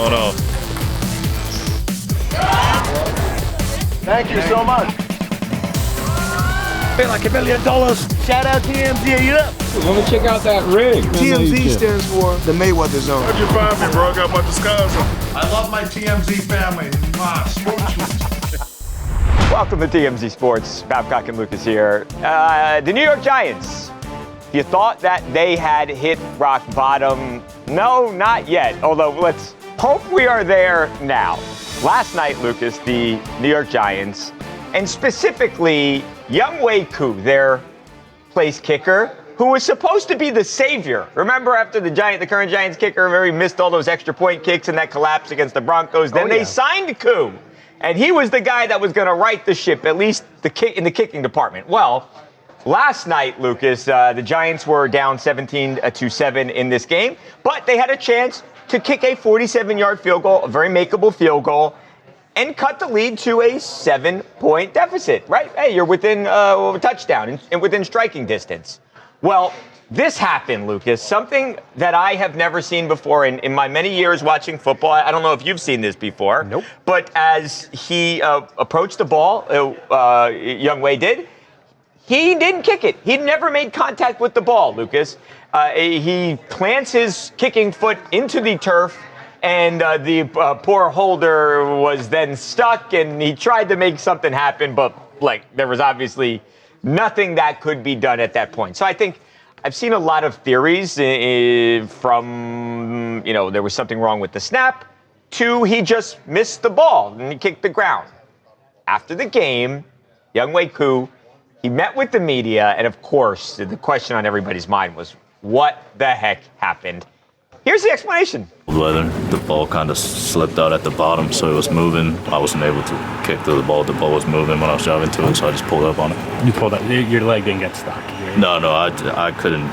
going on? Thank you so much. Feel like $1 million. Shout out TMZ, you up? Let me check out that rig. TMZ stands for the Mayweather Zone. How'd you find me, bro? I got my disguise on. I love my TMZ family. Welcome to TMZ Sports. Babcock and Lucas here. The New York Giants. You thought that they had hit rock bottom? No, not yet. Although let's hope we are there now. Last night, Lucas, the New York Giants, and specifically Younghoe Koo, their place kicker, who was supposed to be the savior. Remember after the current Giants kicker, remember he missed all those extra point kicks in that collapse against the Broncos? Then they signed Koo, and he was the guy that was going to right the ship, at least in the kicking department. Well, last night, Lucas, the Giants were down 17-7 in this game, but they had a chance to kick a 47-yard field goal, a very makeable field goal, and cut the lead to a 7-point deficit, right? Hey, you're within a touchdown and within striking distance. Well, this happened, Lucas, something that I have never seen before in my many years watching football. I don't know if you've seen this before. Nope. But as he approached the ball, Younghoe did, he didn't kick it. He never made contact with the ball, Lucas. He plants his kicking foot into the turf, and the poor holder was then stuck, and he tried to make something happen, but there was obviously nothing that could be done at that point. So I think I've seen a lot of theories from, there was something wrong with the snap, to he just missed the ball and he kicked the ground. After the game, Younghoe Koo, he met with the media, and of course, the question on everybody's mind was, what the heck happened? Here's the explanation. Weather, the ball kind of slipped out at the bottom, so it was moving. I wasn't able to kick through the ball. The ball was moving when I was driving to it, so I just pulled up on it. You pulled up. Your leg didn't get stuck. No, I couldn't.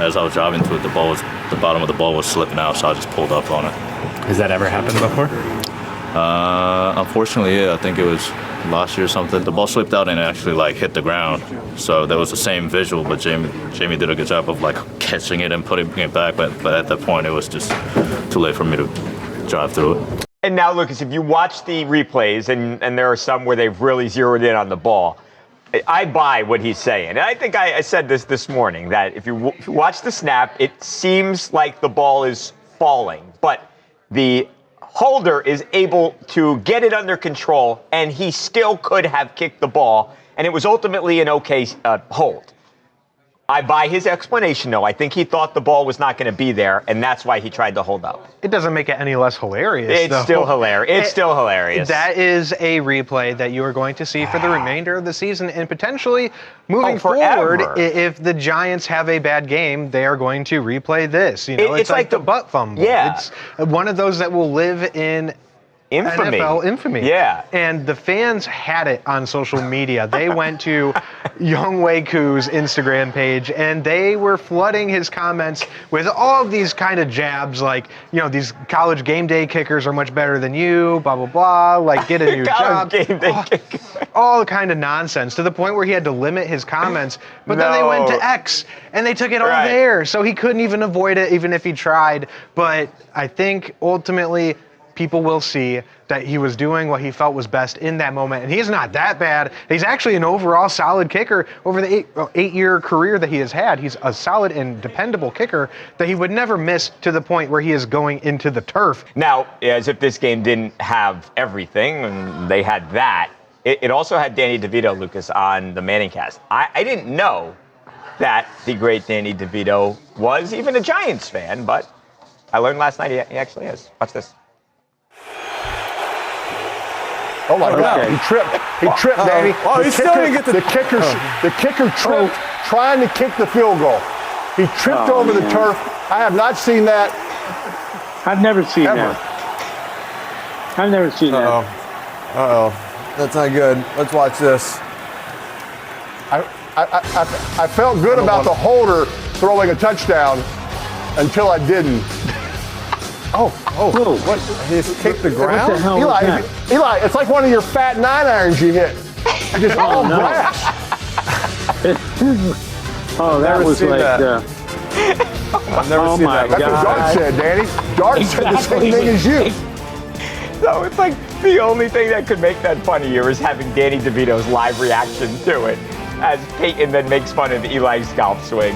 As I was driving to it, the bottom of the ball was slipping out, so I just pulled up on it. Has that ever happened before? Unfortunately, yeah. I think it was last year or something. The ball slipped out and it actually hit the ground. So there was the same visual, but Jamie did a good job of catching it and putting it back. But at that point, it was just too late for me to drive through it. And now, Lucas, if you watch the replays, and there are some where they've really zeroed in on the ball, I buy what he's saying. And I think I said this morning, that if you watch the snap, it seems like the ball is falling, but the holder is able to get it under control, and he still could have kicked the ball, and it was ultimately an okay hold. I buy his explanation, though. I think he thought the ball was not going to be there, and that's why he tried to hold up. It doesn't make it any less hilarious. It's still hilarious. It's still hilarious. That is a replay that you are going to see for the remainder of the season, and potentially moving forward, if the Giants have a bad game, they are going to replay this. It's like the butt fumble. Yeah. It's one of those that will live in infamy. NFL infamy. Yeah. And the fans had it on social media. They went to Younghoe Koo's Instagram page, and they were flooding his comments with all of these kind of jabs, these college game day kickers are much better than you, blah, blah, blah, get a new job. Game day kicker. All kind of nonsense, to the point where he had to limit his comments. But then they went to X, and they took it all there. So he couldn't even avoid it, even if he tried. But I think ultimately, people will see that he was doing what he felt was best in that moment. And he's not that bad. He's actually an overall solid kicker over the eight-year career that he has had. He's a solid and dependable kicker that he would never miss, to the point where he is going into the turf. Now, as if this game didn't have everything, and they had that, it also had Danny DeVito, Lucas, on the Manning cast. I didn't know that the great Danny DeVito was even a Giants fan, but I learned last night he actually is. Watch this. Oh my God! He tripped, Danny. Oh, he still didn't get the kicker. The kicker tripped trying to kick the field goal. He tripped over the turf. I have not seen that. I've never seen that. I've never seen that. Uh-oh. That's not good. Let's watch this. I felt good about the holder throwing a touchdown until I didn't. What? He just kicked the ground? What the hell Eli, it's like one of your fat 9-irons you hit. Just all grass. That was like... I've never seen that. That's what Doug said, Danny. Dart said the same thing as you. So it's like the only thing that could make that funny here is having Danny DeVito's live reaction to it as Peyton then makes fun of Eli's golf swing.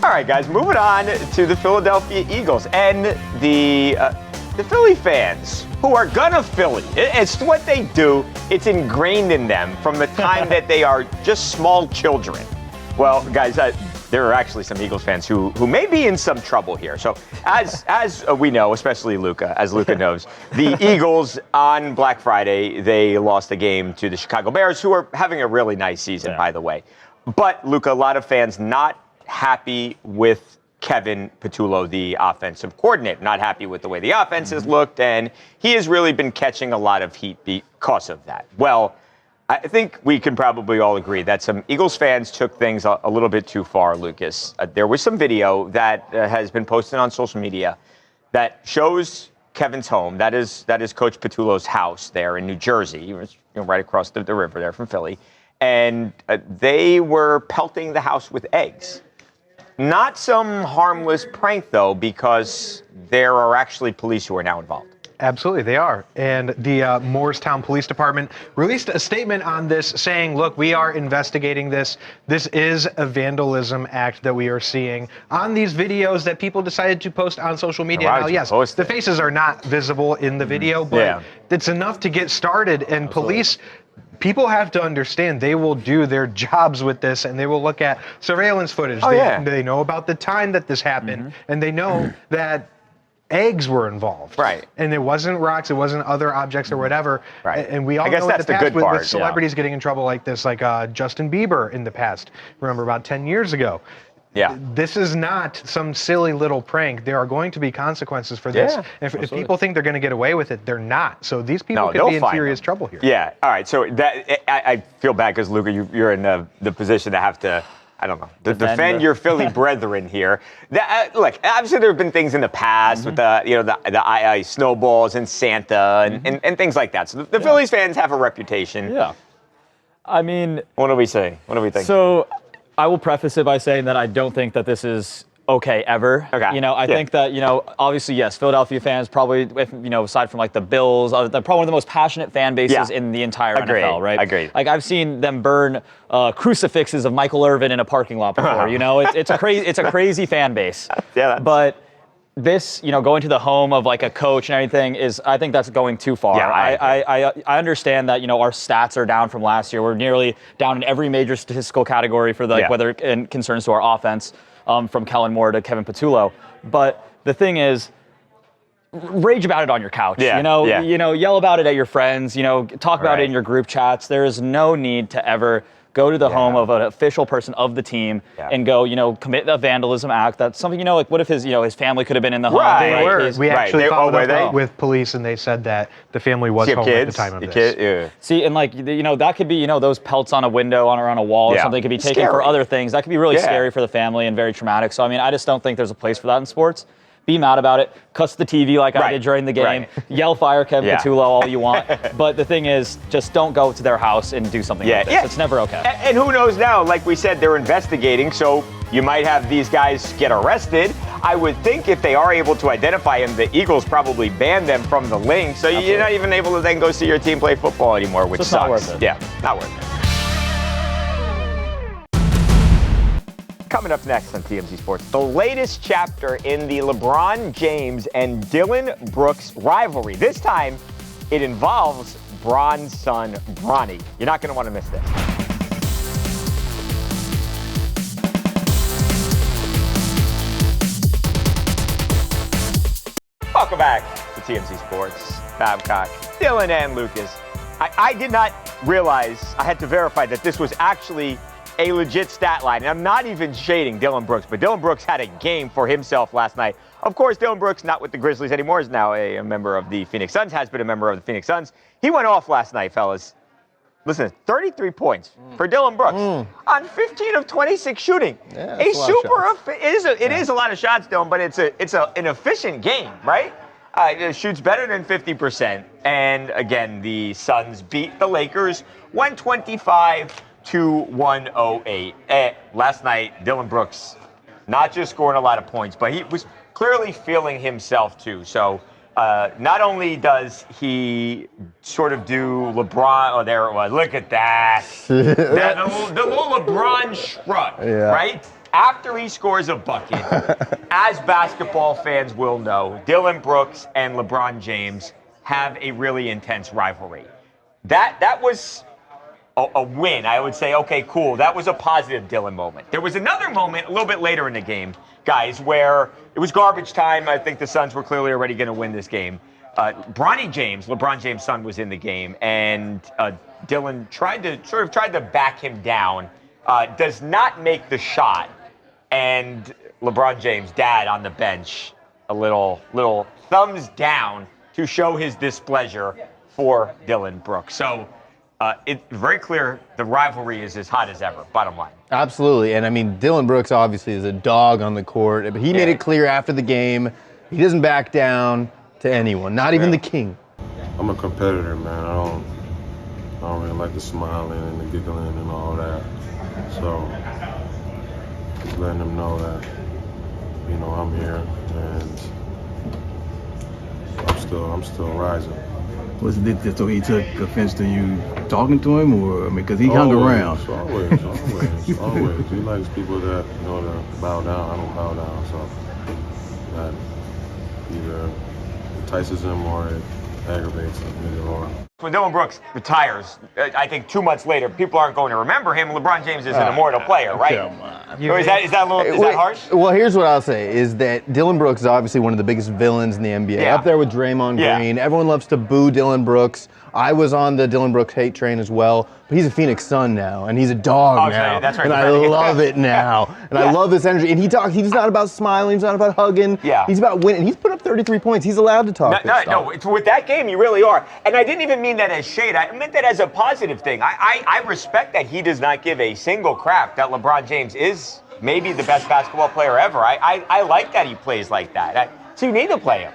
All right, guys, moving on to the Philadelphia Eagles and the Philly fans who are gonna Philly. It's what they do. It's ingrained in them from the time that they are just small children. Well, guys, there are actually some Eagles fans who may be in some trouble here. So as we know, especially Luca, as Luca knows, the Eagles on Black Friday, they lost a game to the Chicago Bears, who are having a really nice season, by the way. But Luca, a lot of fans not happy with Kevin Patullo, the offensive coordinator, not happy with the way the offense has looked, and he has really been catching a lot of heat because of that. Well, I think we can probably all agree that some Eagles fans took things a little bit too far, Lucas. There was some video that has been posted on social media that shows Kevin's home. That is Coach Patullo's house there in New Jersey. He was right across the river there from Philly. And they were pelting the house with eggs. Not some harmless prank, though, because there are actually police who are now involved. Absolutely, they are. And the Morristown Police Department released a statement on this saying, look, we are investigating this. This is a vandalism act that we are seeing on these videos that people decided to post on social media. Now, yes, the faces are not visible in the video, but it's enough to get started. And police, people have to understand they will do their jobs with this, and they will look at surveillance footage. They know about the time that this happened, and they know that eggs were involved. Right. And it wasn't rocks, it wasn't other objects or whatever. Right. And we all I guess know that's in the the past good part, with celebrities getting in trouble like this, like Justin Bieber in the past. Remember about 10 years ago. Yeah. This is not some silly little prank. There are going to be consequences for this. If people think they're going to get away with it, they're not. So these people could be in serious trouble here. Yeah. All right. So that I feel bad because, Luca, you're in the position to have to, I don't know, defend your Philly brethren here. Look, obviously there have been things in the past with the snowballs and Santa and things like that. So the Phillies fans have a reputation. Yeah. I mean, what do we say? What do we think? So I will preface it by saying that I don't think that this is okay ever. Okay. I think that, obviously, yes, Philadelphia fans probably, aside from like the Bills, they're probably one of the most passionate fan bases in the entire NFL, right? Agreed. Like I've seen them burn crucifixes of Michael Irvin in a parking lot before. It's a crazy fan base. But this, going to the home of like a coach and everything I think that's going too far. Yeah, I understand that, our stats are down from last year. We're nearly down in every major statistical category for whether it concerns to our offense, from Kellen Moore to Kevin Patullo. But the thing is, rage about it on your couch. Yell about it at your friends, talk about it in your group chats. There is no need to ever go to the home of an official person of the team and go, commit a vandalism act. That's something, like what if his family could have been in the home? They were. We actually followed up with police, and they said that the family was home at the time of this. See, and that could be, those pelts on a window or on a wall or something could be taken for other things. That could be really scary for the family and very traumatic. So, I just don't think there's a place for that in sports. Be mad about it, cuss the TV like I did during the game, yell fire Kevin Patullo all you want. But the thing is, just don't go to their house and do something like this. It's never okay. And who knows now, like we said, they're investigating, so you might have these guys get arrested. I would think if they are able to identify him, the Eagles probably ban them from the link, so you're not even able to then go see your team play football anymore, which sucks. Not worth it. Yeah, not worth it. Coming up next on TMZ Sports, the latest chapter in the LeBron James and Dillon Brooks rivalry. This time, it involves Bron's son, Bronny. You're not going to want to miss this. Welcome back to TMZ Sports. Babcock, Dillon, and Lucas. I did not realize, I had to verify that this was actually a legit stat line. And I'm not even shading Dillon Brooks, but Dillon Brooks had a game for himself last night. Of course, Dillon Brooks, not with the Grizzlies anymore, is now a member of the Phoenix Suns, has been a member of the Phoenix Suns. He went off last night, fellas. Listen, 33 points for Dillon Brooks on 15 of 26 shooting. Yeah, it is a lot of shots, Dillon, but it's an efficient game, right? It shoots better than 50%. And again, the Suns beat the Lakers 125 to 108. Last night, Dillon Brooks not just scoring a lot of points, but he was clearly feeling himself too. So not only does he sort of do LeBron, oh, there it was, look at that. The little LeBron shrug, right? After he scores a bucket, as basketball fans will know, Dillon Brooks and LeBron James have a really intense rivalry. That was a win. I would say, okay, cool. That was a positive Dillon moment. There was another moment a little bit later in the game, guys, where it was garbage time. I think the Suns were clearly already going to win this game. Bronny James, LeBron James' son, was in the game, and Dillon tried to back him down. Does not make the shot, and LeBron James' dad on the bench, a little thumbs down to show his displeasure for Dillon Brooks. So it's very clear the rivalry is as hot as ever, bottom line. Absolutely. And I mean, Dillon Brooks obviously is a dog on the court, but he made it clear after the game, he doesn't back down to anyone, not even the king. I'm a competitor, man. I don't really like the smiling and the giggling and all that. So just letting them know that, you know, I'm here and I'm still rising. Was it so he took offense to you talking to him, or because he hung around? Always. He likes people that know to bow down. I don't bow down, so that either entices him or it aggravates him, either or. When Dillon Brooks retires, I think 2 months later, people aren't going to remember him. LeBron James is an immortal player, right? Is that harsh? Well, here's what I'll say, is that Dillon Brooks is obviously one of the biggest villains in the NBA. Up there with Draymond Green. Everyone loves to boo Dillon Brooks. I was on the Dillon Brooks hate train as well, but he's a Phoenix Sun now, and he's a dog now. That's right. And I love it now. And I love this energy. And he's not about smiling, he's not about hugging. He's about winning. He's put up 33 points. He's allowed to talk this stuff. No, it's with that game, you really are. And I didn't even mean that as shade. I meant that as a positive thing. I respect that he does not give a single crap that LeBron James is maybe the best basketball player ever. I like that he plays like that. So you need to play him.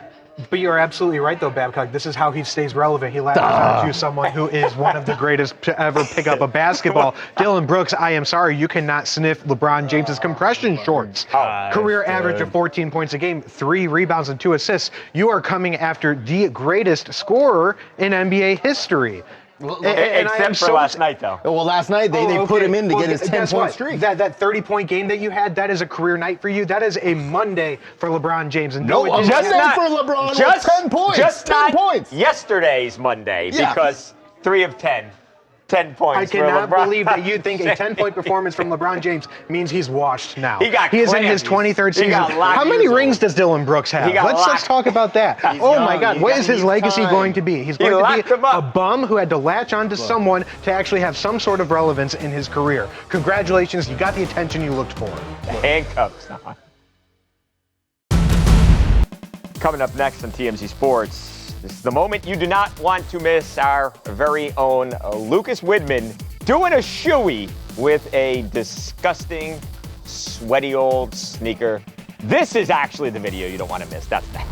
But you're absolutely right, though, Babcock. This is how he stays relevant. He latches onto someone who is one of the greatest to ever pick up a basketball. Dillon Brooks, I am sorry, you cannot sniff LeBron James's compression shorts. Career average of 14 points a game, 3 rebounds and 2 assists. You are coming after the greatest scorer in NBA history. Except for last night, though. Well, last night they put him in to get his 10-point streak. That 30-point game that you had, that is a career night for you. That is a Monday for LeBron James. And no, just not for LeBron. Just 10 points. Just 10 points. Yesterday's Monday, because 3 of 10. 10 points. I cannot believe that you think a 10-point performance from LeBron James means he's washed now. He is in his 23rd season. How many rings does Dillon Brooks have? Let's talk about that. Oh my God, what is his legacy going to be? He's going to be a bum who had to latch onto someone to actually have some sort of relevance in his career. Congratulations, you got the attention you looked for. Handcuffs. Coming up next on TMZ Sports. This is the moment you do not want to miss. Our very own Lucas Widman doing a shoey with a disgusting, sweaty old sneaker. This is actually the video you don't want to miss. That's next.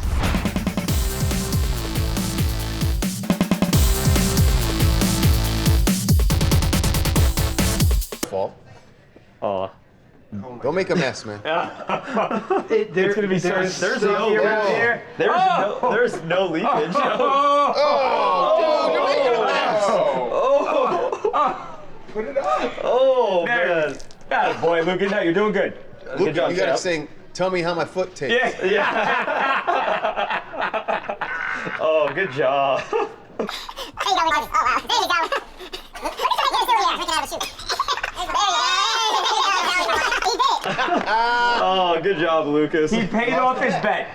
Don't make a mess, man. It's gonna be there's no leakage. There's no leakage. Dude, you're making a mess. Put it on. Oh man. Bad boy, Lucas. No, you're doing good. Good job, you gotta sing. Tell me how my foot tastes. Yeah. Oh, good job. Oh, good job, Lucas. He paid off his bet.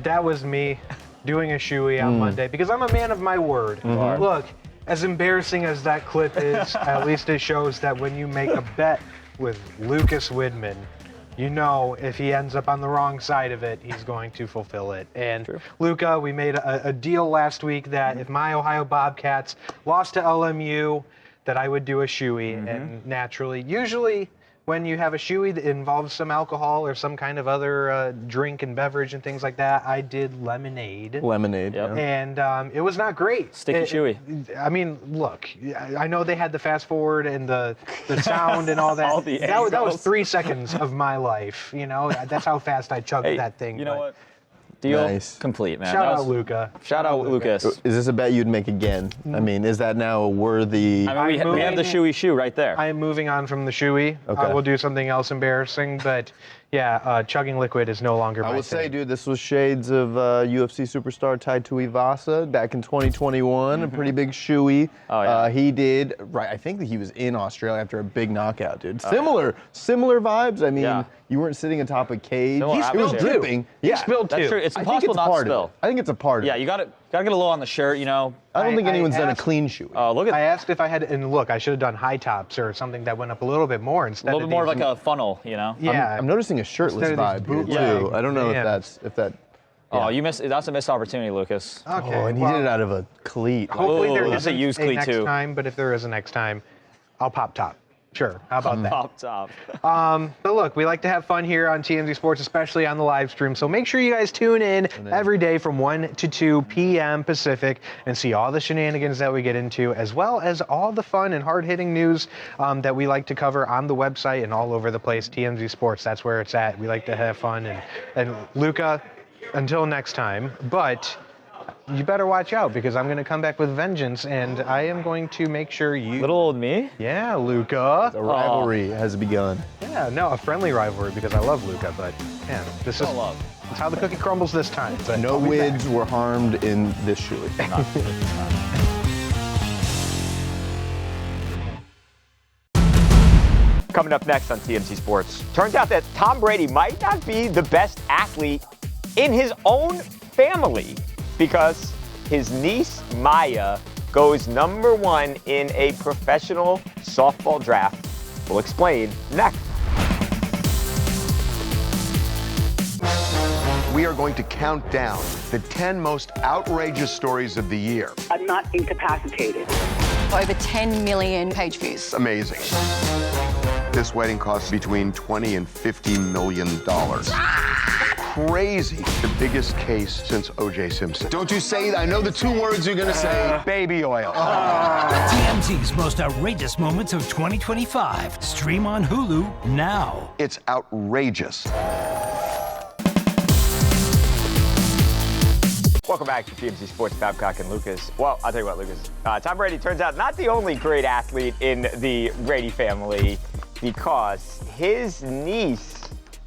That was me doing a shoey on Monday because I'm a man of my word. Look, as embarrassing as that clip is, at least it shows that when you make a bet with Lucas Widman, you know if he ends up on the wrong side of it, he's going to fulfill it. And Luca, we made a deal last week that if my Ohio Bobcats lost to LMU, that I would do a shoey. And naturally, usually when you have a shoey that involves some alcohol or some kind of other drink and beverage and things like that. I did lemonade. Lemonade. Yep. And it was not great. Sticky chewy. I mean, look, I know they had the fast forward and the sound and all that. All the that was 3 seconds of my life. You know, that's how fast I chugged that thing. You know what? Deal complete, man. Shout out Luca. Shout out Lucas. Is this a bet you'd make again? I mean, is that now a worthy? I mean, we have the shoey shoe right there. I am moving on from the shoey. Okay. We'll do something else embarrassing, but yeah, chugging liquid is no longer my I would say, thing. dude, this was shades of UFC superstar Taito Ivasa back in 2021. A pretty big shoey. Oh, yeah. He did, right, I think that he was in Australia after a big knockout, dude. Similar vibes. I mean, you weren't sitting atop a cage. Similar It was atmosphere. dripping. Yeah, He spilled That's too. true. It's I think impossible it's not to part spill. of it. I think it's a part of Yeah, it. you gotta get a little on the shirt, you know. I don't think anyone's done a asked- clean shoey. Oh, look at I asked if I had, and look, I should have done high tops or something that went up a little bit more instead a little of bit more these- like a funnel, you know. Yeah, I'm noticing a shirtless Instead of vibe these here bootleg too. I don't know bands. if that. Oh, you missed. That's a missed opportunity, Lucas. Okay. Oh, and he well, did it out of a cleat. Hopefully there that's a isn't used a cleat next too. time, but if there is a next time, I'll pop top. Sure. How about that? Pop top. But look, we like to have fun here on TMZ Sports, especially on the live stream. So make sure you guys tune in every day from 1 to 2 p.m. Pacific and see all the shenanigans that we get into, as well as all the fun and hard-hitting news that we like to cover on the website and all over the place. TMZ Sports, that's where it's at. We like to have fun. And Luca, until next time, but you better watch out because I'm going to come back with vengeance, and I am going to make sure you... Little old me? Yeah, Luca. A rivalry has begun. Yeah, no, a friendly rivalry because I love Luca, but man, this is love. It's how the cookie crumbles this time. But No I'll be back. wids were harmed in this shoey. Coming up next on TMZ Sports, turns out that Tom Brady might not be the best athlete in his own family because his niece Maya goes #1 in a professional softball draft. We'll explain next. We are going to count down the 10 most outrageous stories of the year. I'm not incapacitated. Over 10 million page views. Amazing. This wedding costs between $20 and $50 million. Crazy. The biggest case since O.J. Simpson. Don't you say that. I know the 2 words you're going to say. Baby oil. TMZ's most outrageous moments of 2025. Stream on Hulu now. It's outrageous. Welcome back to TMZ Sports, Babcock and Lucas. Well, I'll tell you what, Lucas. Tom Brady turns out not the only great athlete in the Brady family because his niece,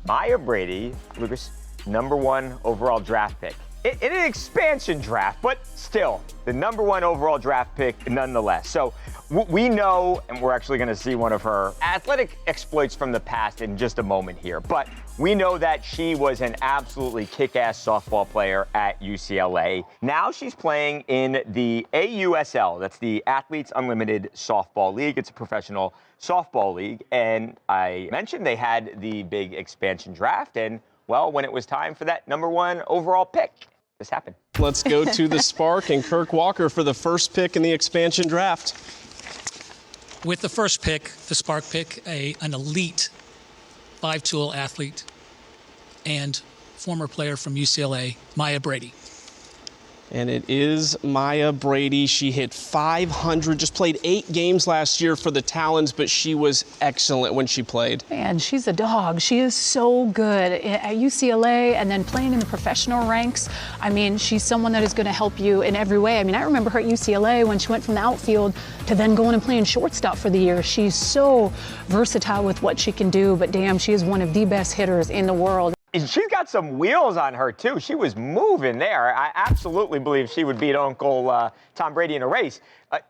Maya Brady, Lucas, #1 overall draft pick. In an expansion draft, but still, the #1 overall draft pick nonetheless. So we know, and we're actually going to see one of her athletic exploits from the past in just a moment here, but we know that she was an absolutely kick-ass softball player at UCLA. Now she's playing in the AUSL. That's the Athletes Unlimited Softball League. It's a professional softball league. And I mentioned they had the big expansion draft. And, well, when it was time for that #1 overall pick, this happened. Let's go to the Spark and Kirk Walker for the first pick in the expansion draft. With the first pick, the Spark pick, an elite 5-tool athlete and former player from UCLA, Maya Brady. And it is Maya Brady. She hit 500, just played 8 games last year for the Talons, but she was excellent when she played. Man, she's a dog. She is so good at UCLA and then playing in the professional ranks. I mean, she's someone that is going to help you in every way. I mean, I remember her at UCLA when she went from the outfield to then going and playing shortstop for the year. She's so versatile with what she can do, but damn, she is one of the best hitters in the world. She's got some wheels on her, too. She was moving there. I absolutely believe she would beat Uncle Tom Brady in a race.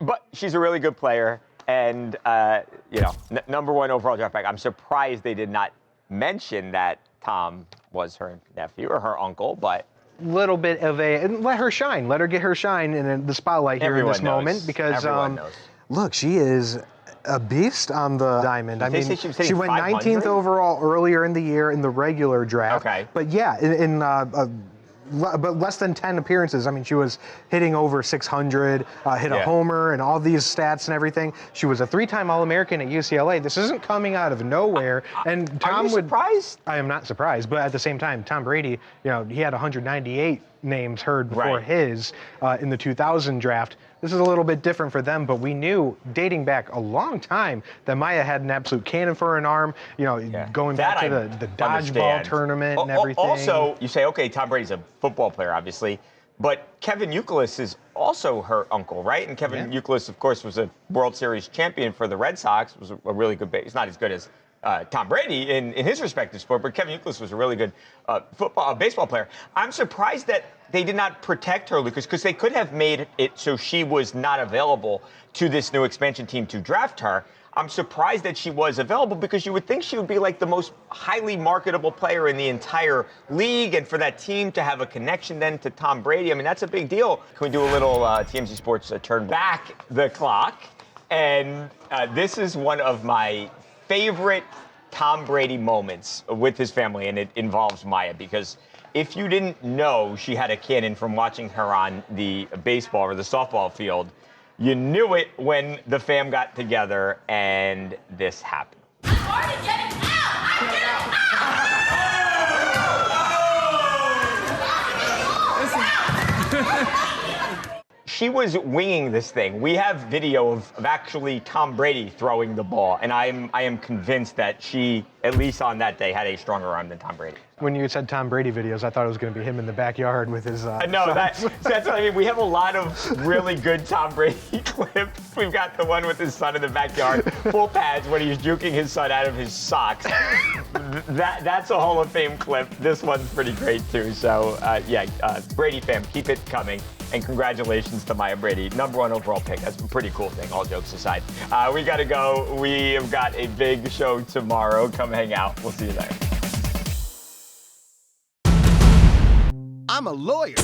But she's a really good player. And, #1 overall draft pick. I'm surprised they did not mention that Tom was her nephew or her uncle, but... Little bit of and let her shine. Let her get her shine in the spotlight here in this moment because, look, she is a beast on the diamond. I mean, she went 19th overall earlier in the year in the regular draft. Okay. But yeah, in but less than 10 appearances. I mean, she was hitting over 600, hit a homer, and all these stats and everything. She was a 3-time All-American at UCLA. This isn't coming out of nowhere. And Tom Are you surprised? I am not surprised, but at the same time, Tom Brady, he had 198 names heard before his in the 2000 draft. This is a little bit different for them, but we knew dating back a long time that Maya had an absolute cannon for an arm, going back to the dodgeball tournament and everything. Also, you say, okay, Tom Brady's a football player, obviously, but Kevin Youkilis is also her uncle, right? And Kevin Youkilis, of course, was a World Series champion for the Red Sox, was a really good base. He's not as good as Tom Brady in his respective sport, but Kevin Youkilis was a really good baseball player. I'm surprised that they did not protect her, Lucas, because they could have made it so she was not available to this new expansion team to draft her. I'm surprised that she was available because you would think she would be like the most highly marketable player in the entire league, and for that team to have a connection then to Tom Brady, I mean, that's a big deal. Can we do a little TMZ Sports turn back the clock? And this is one of my favorite Tom Brady moments with his family, and it involves Maya, because if you didn't know she had a cannon from watching her on the baseball or the softball field, you knew it when the fam got together and this happened. She was winging this thing. We have video of actually Tom Brady throwing the ball, and I am convinced that she, at least on that day, had a stronger arm than Tom Brady. When you said Tom Brady videos, I thought it was going to be him in the backyard with his. No, that's what I mean. We have a lot of really good Tom Brady clips. We've got the one with his son in the backyard, full pads when he's juking his son out of his socks. That's a Hall of Fame clip. This one's pretty great too. So Brady fam, keep it coming. And congratulations to Maya Brady, #1 overall pick. That's a pretty cool thing, all jokes aside. We got to go. We have got a big show tomorrow. Come hang out. We'll see you there. I'm a lawyer.